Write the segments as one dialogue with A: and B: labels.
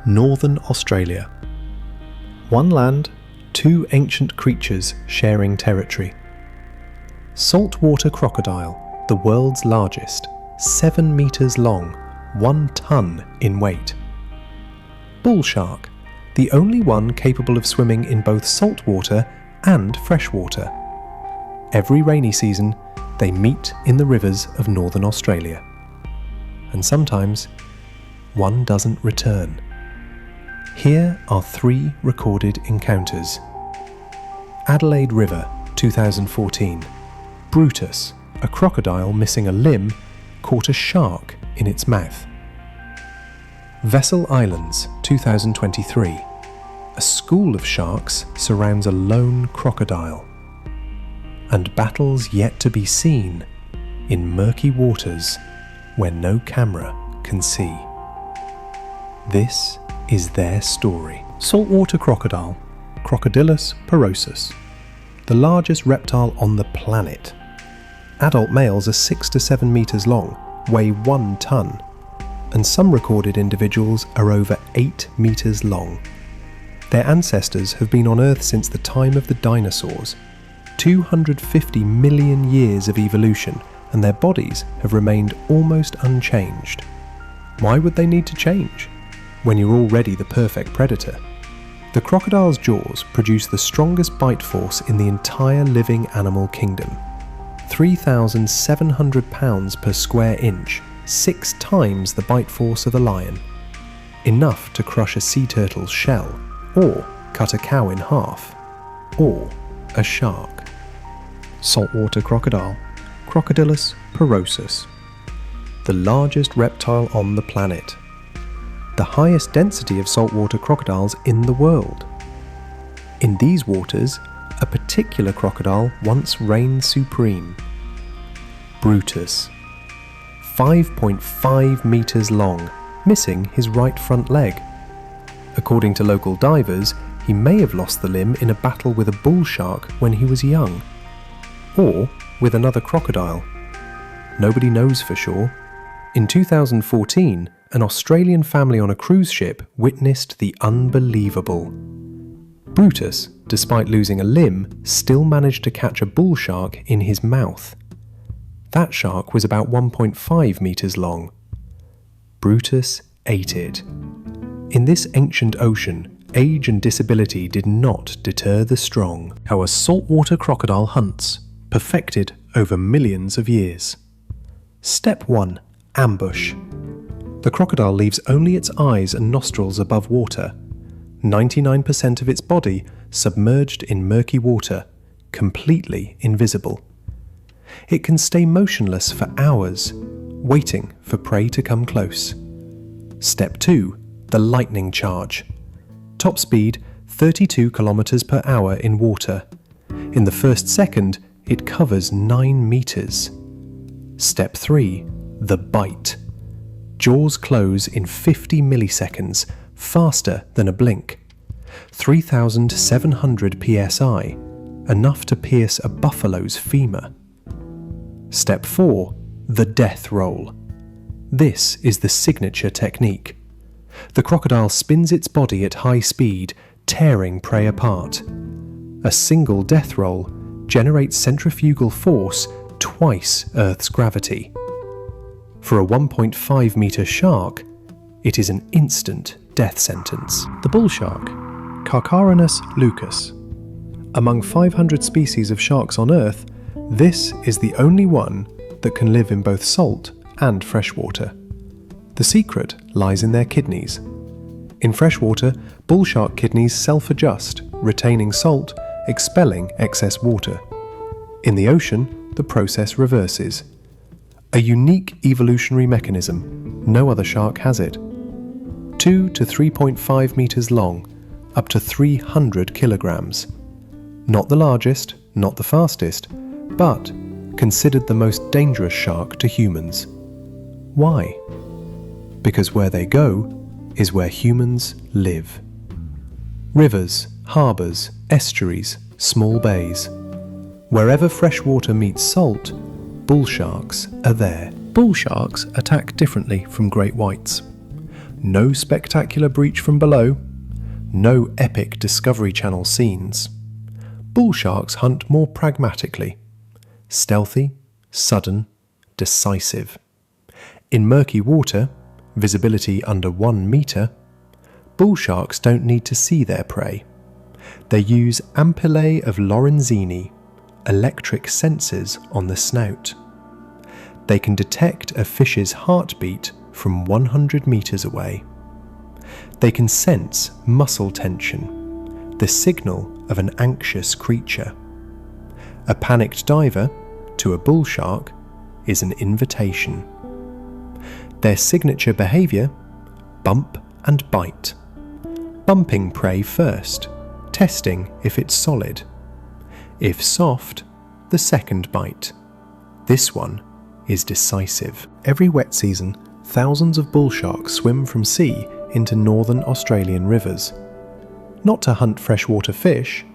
A: Northern Australia. One land, two ancient creatures sharing territory. Saltwater crocodile, the world's largest, 7 meters long, 1 ton in weight. Bull shark, the only one capable of swimming in both saltwater and freshwater. Every rainy season, they meet in the rivers of Northern Australia. And sometimes, one doesn't return. Here are 3 recorded encounters. Adelaide River, 2014. Brutus, a crocodile missing a limb, caught a shark in its mouth. Wessel Islands, 2023. A school of sharks surrounds a lone crocodile. And battles yet to be seen in murky waters where no camera can see. This is their story. Saltwater crocodile, Crocodilus porosus, the largest reptile on the planet. Adult males are 6 to 7 meters long, weigh 1 ton, and some recorded individuals are over 8 meters long. Their ancestors have been on Earth since the time of the dinosaurs, 250 million years of evolution, and their bodies have remained almost unchanged. Why would they need to change when you're already the perfect predator? The crocodile's jaws produce the strongest bite force in the entire living animal kingdom. 3,700 pounds per square inch, 6 times the bite force of a lion. Enough to crush a sea turtle's shell, or cut a cow in half, or a shark. Saltwater crocodile, Crocodilus porosus, the largest reptile on the planet. The highest density of saltwater crocodiles in the world. In these waters, a particular crocodile once reigned supreme. Brutus, 5.5 meters long, missing his right front leg. According to local divers, he may have lost the limb in a battle with a bull shark when he was young, or with another crocodile. Nobody knows for sure. In 2014, an Australian family on a cruise ship witnessed the unbelievable. Brutus, despite losing a limb, still managed to catch a bull shark in his mouth. That shark was about 1.5 meters long. Brutus ate it. In this ancient ocean, age and disability did not deter the strong. How a saltwater crocodile hunts, perfected over millions of years. Step 1. Ambush. The crocodile leaves only its eyes and nostrils above water. 99% of its body submerged in murky water, completely invisible. It can stay motionless for hours, waiting for prey to come close. Step 2. The lightning charge. Top speed 32 kilometers per hour in water. In the first second, it covers 9 meters. Step 3. The bite. Jaws close in 50 milliseconds, faster than a blink. 3,700 psi, enough to pierce a buffalo's femur. Step 4. The death roll. This is the signature technique. The crocodile spins its body at high speed, tearing prey apart. A single death roll generates centrifugal force twice Earth's gravity. For a 1.5 meter shark, it is an instant death sentence. The bull shark, Carcharodonus lucus. Among 500 species of sharks on Earth, this is the only one that can live in both salt and freshwater. The secret lies in their kidneys. In freshwater, bull shark kidneys self-adjust, retaining salt, expelling excess water. In the ocean, the process reverses. A unique evolutionary mechanism, no other shark has it. 2 to 3.5 meters long, up to 300 kilograms. Not the largest, not the fastest, but considered the most dangerous shark to humans. Why? Because where they go is where humans live. Rivers, harbours, estuaries, small bays. Wherever freshwater meets salt, bull sharks are there. Bull sharks attack differently from great whites. No spectacular breach from below. No epic Discovery Channel scenes. Bull sharks hunt more pragmatically. Stealthy, sudden, decisive. In murky water, visibility under 1 metre, bull sharks don't need to see their prey. They use ampullae of Lorenzini, electric sensors on the snout. They can detect a fish's heartbeat from 100 metres away. They can sense muscle tension, the signal of an anxious creature. A panicked diver, to a bull shark, is an invitation. Their signature behaviour: bump and bite. Bumping prey first, testing if it's solid. If soft, the second bite. This one is decisive. Every wet season, thousands of bull sharks swim from sea into northern Australian rivers. Not to hunt freshwater fish,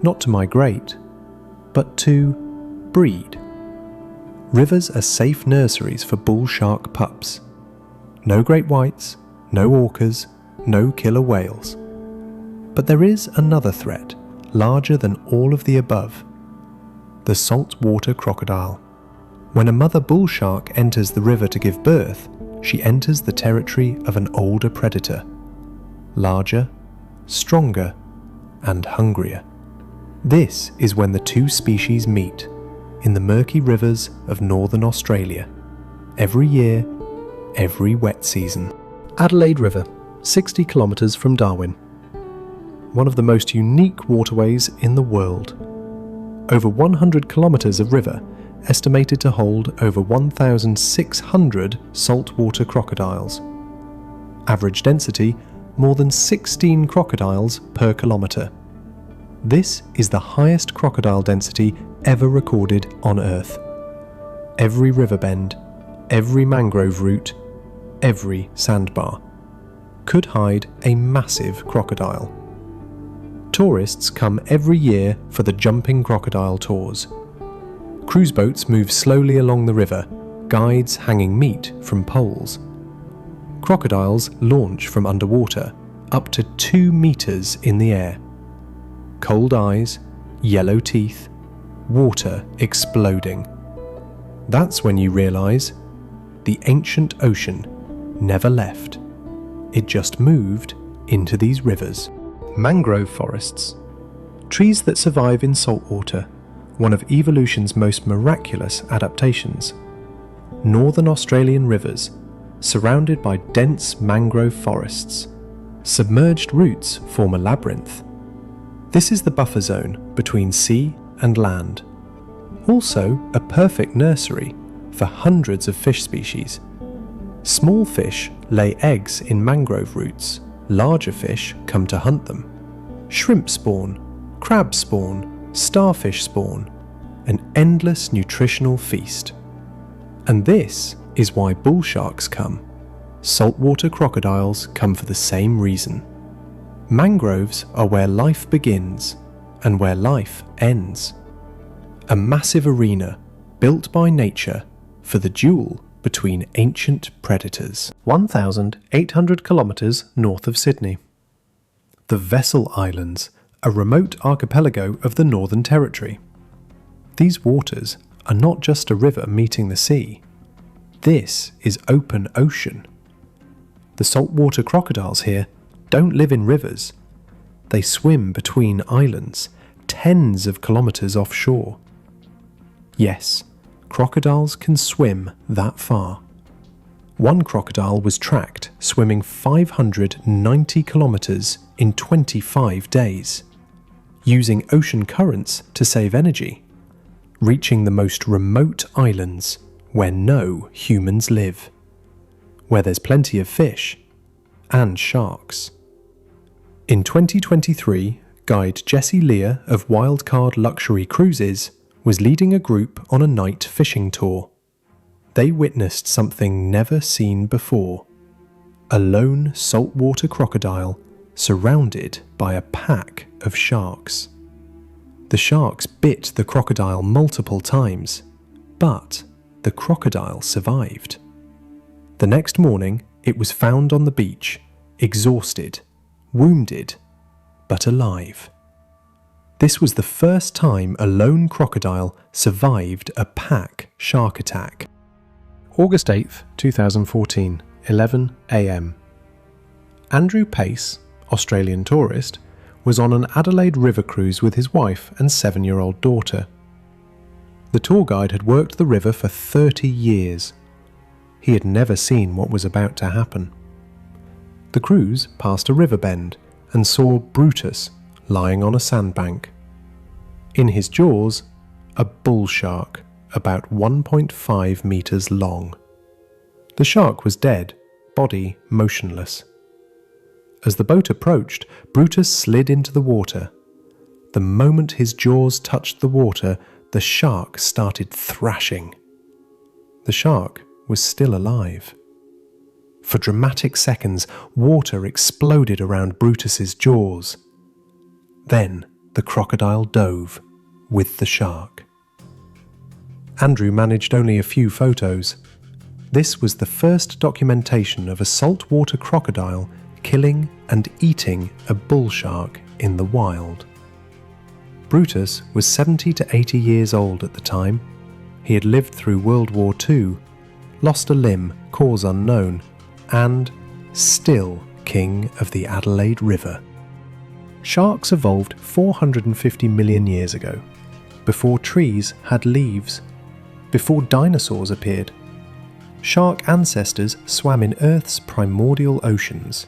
A: not to migrate, but to breed. Rivers are safe nurseries for bull shark pups. No great whites, no orcas, no killer whales. But there is another threat, larger than all of the above: the saltwater crocodile. When a mother bull shark enters the river to give birth, she enters the territory of an older predator, larger, stronger, and hungrier. This is when the two species meet, in the murky rivers of northern Australia, every year, every wet season. Adelaide River, 60 kilometres from Darwin. One of the most unique waterways in the world. Over 100 kilometres of river, estimated to hold over 1,600 saltwater crocodiles. Average density, more than 16 crocodiles per kilometre. This is the highest crocodile density ever recorded on Earth. Every river bend, every mangrove root, every sandbar could hide a massive crocodile. Tourists come every year for the jumping crocodile tours. Cruise boats move slowly along the river, guides hanging meat from poles. Crocodiles launch from underwater, up to 2 meters in the air. Cold eyes, yellow teeth, water exploding. That's when you realize the ancient ocean never left. It just moved into these rivers. Mangrove forests. Trees that survive in saltwater, one of evolution's most miraculous adaptations. Northern Australian rivers, surrounded by dense mangrove forests. Submerged roots form a labyrinth. This is the buffer zone between sea and land. Also a perfect nursery for hundreds of fish species. Small fish lay eggs in mangrove roots. Larger fish come to hunt them. Shrimp spawn, crab spawn, starfish spawn, an endless nutritional feast. And this is why bull sharks come. Saltwater crocodiles come for the same reason. Mangroves are where life begins and where life ends. A massive arena built by nature for the duel between ancient predators. 1,800 kilometres north of Sydney. The Wessel Islands, a remote archipelago of the Northern Territory. These waters are not just a river meeting the sea. This is open ocean. The saltwater crocodiles here don't live in rivers. They swim between islands, tens of kilometres offshore. Yes, crocodiles can swim that far. One crocodile was tracked swimming 590 kilometres in 25 days, using ocean currents to save energy, reaching the most remote islands where no humans live, where there's plenty of fish and sharks. In 2023, guide Jessie Lear of Wildcard Luxury Cruises was leading a group on a night fishing tour. They witnessed something never seen before: a lone saltwater crocodile surrounded by a pack of sharks. The sharks bit the crocodile multiple times, but the crocodile survived. The next morning, it was found on the beach, exhausted, wounded, but alive. This was the first time a lone crocodile survived a pack shark attack. August 8th, 2014, 11 a.m. Andrew Pace, Australian tourist, was on an Adelaide River cruise with his wife and 7-year-old daughter. The tour guide had worked the river for 30 years. He had never seen what was about to happen. The cruise passed a river bend and saw Brutus lying on a sandbank. In his jaws, a bull shark about 1.5 meters long. The shark was dead, body motionless. As the boat approached, Brutus slid into the water. The moment his jaws touched the water, the shark started thrashing. The shark was still alive. For dramatic seconds, water exploded around Brutus's jaws. Then the crocodile dove with the shark. Andrew managed only a few photos. This was the first documentation of a saltwater crocodile killing and eating a bull shark in the wild. Brutus was 70 to 80 years old at the time. He had lived through World War II, lost a limb, cause unknown, and still king of the Adelaide River. Sharks evolved 450 million years ago, before trees had leaves, before dinosaurs appeared. Shark ancestors swam in Earth's primordial oceans.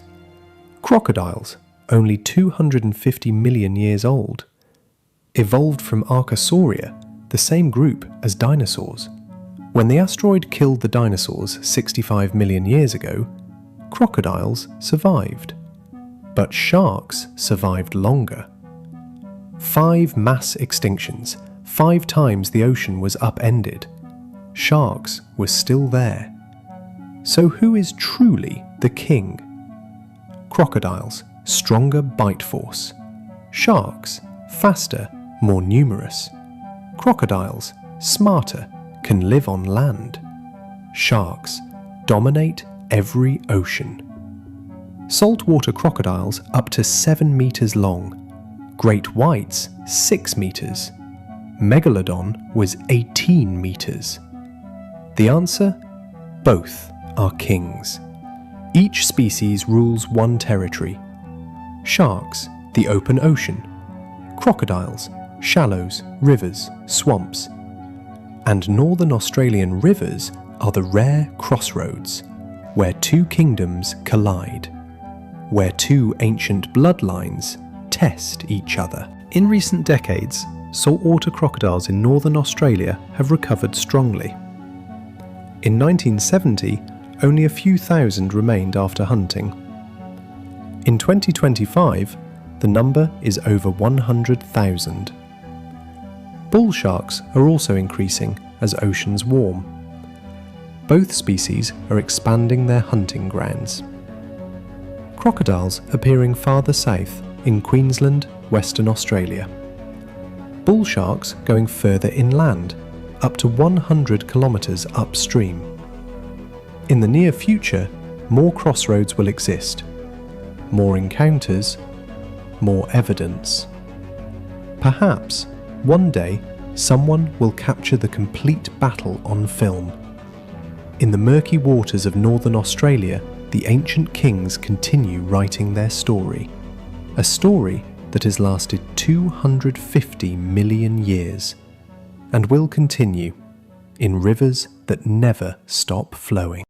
A: Crocodiles, only 250 million years old, evolved from Archosauria, the same group as dinosaurs. When the asteroid killed the dinosaurs 65 million years ago, crocodiles survived. But sharks survived longer. 5 mass extinctions, 5 times the ocean was upended. Sharks were still there. So who is truly the king? Crocodiles, stronger bite force. Sharks, faster, more numerous. Crocodiles, smarter, can live on land. Sharks dominate every ocean. Saltwater crocodiles up to 7 meters long. Great whites 6 meters. Megalodon was 18 meters. The answer? Both are kings. Each species rules one territory. Sharks, the open ocean. Crocodiles, shallows, rivers, swamps. And Northern Australian rivers are the rare crossroads, where 2 kingdoms collide, where 2 ancient bloodlines test each other. In recent decades, saltwater crocodiles in Northern Australia have recovered strongly. In 1970, only a few thousand remained after hunting. In 2025, the number is over 100,000. Bull sharks are also increasing as oceans warm. Both species are expanding their hunting grounds. Crocodiles appearing farther south in Queensland, Western Australia. Bull sharks going further inland, up to 100 kilometres upstream. In the near future, more crossroads will exist. More encounters, more evidence. Perhaps, one day, someone will capture the complete battle on film. In the murky waters of Northern Australia, the ancient kings continue writing their story. A story that has lasted 250 million years and will continue in rivers that never stop flowing.